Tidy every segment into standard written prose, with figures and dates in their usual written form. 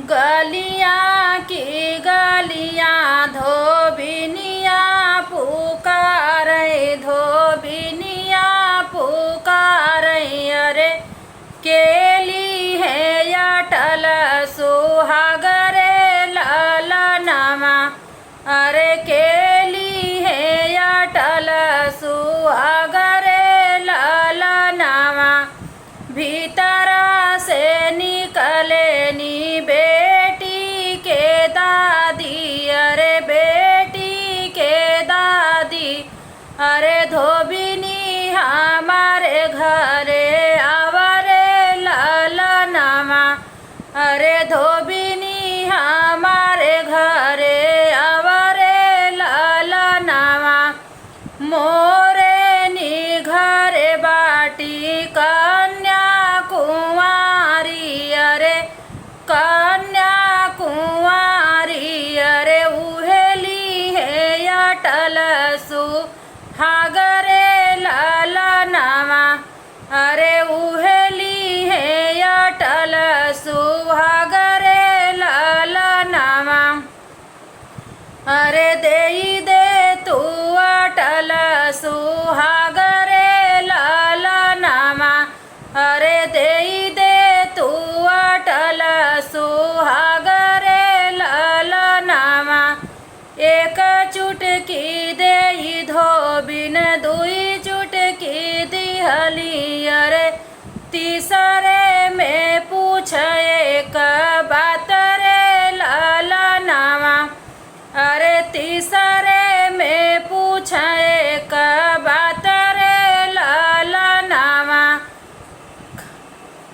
गलियां की गलियां धोबिनिया पुकारे धोबिनिया पुकारे अरे केली है अटल सुहागरे ललनमा अरे केली है अटल सुहागरे ललनमा भीतर से निकले नी बेटी के दादी अरे बेटी के दादी अरे धोबिनी हमारे घरे आवरे ललनमा अरे धोबिनी हमारे घरे आवरे ललनमा मोरे नी घरे बाटी कन्या कुंवारी अरे कन्या कुंवारी अरे उहेली है अटल सुहागरे ललनमा अरे उहेली है अटल सुहागरे ललनमा अरे देई दे तू अटल सुहागरे ललनमा अरे देई दे तू अटल सुहागरे ललनमा एक चुटकी देई धोबिन दुई चुटकी दिहली अरे तीसरे में पूछ एक बात रे ललनमा अरे तीसरे में पूछ एक बात रे ललनमा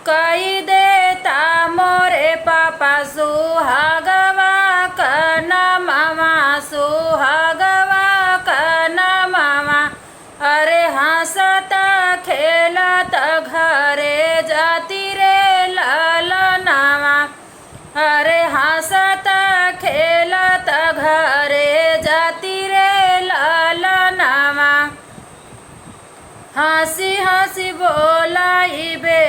कही देता मोरे पापा सुहागवा कना मामा सुहागवा कना मामा अरे हंसत खेलत घरे जाती रे ललनमा अरे हंसत खेलत घरे जाती रे ललनमा हंसी हंसी बोलाई बे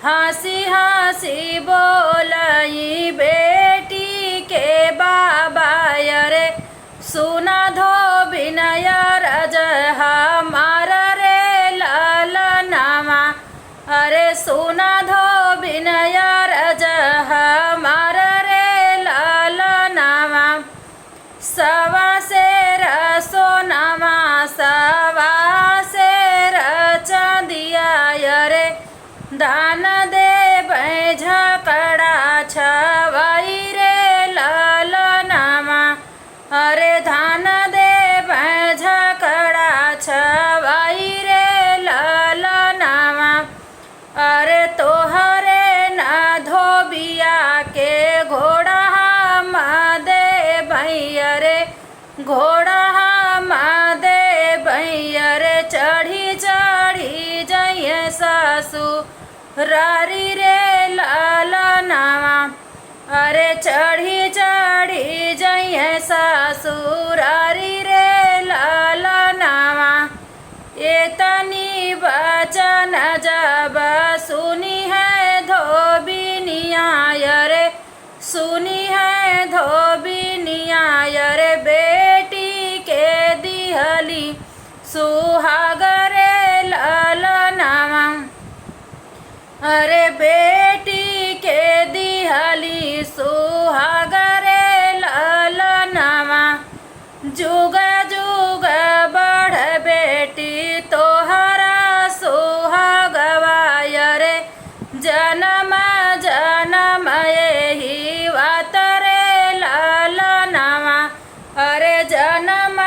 हंसी हंसी बोलाई बेटी के बाबा अरे सुना धोबिन रज हमार रे ललनमा अरे सुना धोबिन रज हमार रे ललनमा सवा शेर सोनमा सवा शेर चांदिया अरे दान दे झकड़ा छवाई रे ललनमा अरे धान दे झकड़ा छवाई रे ललनमा अरे तोहरे न धोबिया के घोड़ा हम दे भैयरे घोड़ा हम दे भैयरे चढ़ी चढ़ी जइए सासू रारी रे ललनमा अरे चढ़ी चढ़ी जइए सासुरारी रे ललनमा एतनी वचन जब सुनी है धोबिनिया अरे सुनी है धोबिनिया अरे बेटी के दिहली सुहागरे ललनमा अरे बेटी के दिहली सुहागरे ललनमा जुग जुग बढ़ बेटी तोहरा सुहागवा अरे जन्म जन्म यही बात रे ललनमा अरे जन्म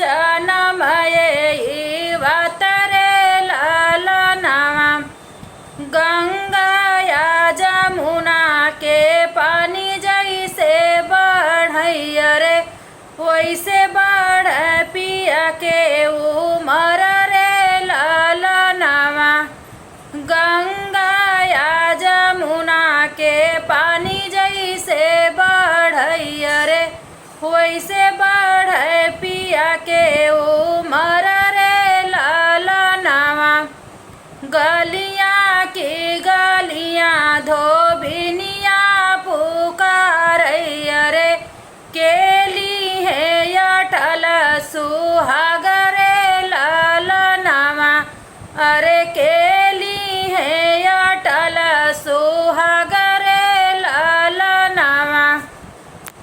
जन्म यही बात रे ललनमा गंगा या जमुना के पानी जैसे बढ़ई अरे वैसे बढ़ पिया के उमर रे ललनमा गंगा या जमुना के पानी जैसे बढ़ई अरे वैसे बढ़ पिया के उमर रे ललनमा गलियां की गलियां धोबिनिया पुकार अरे के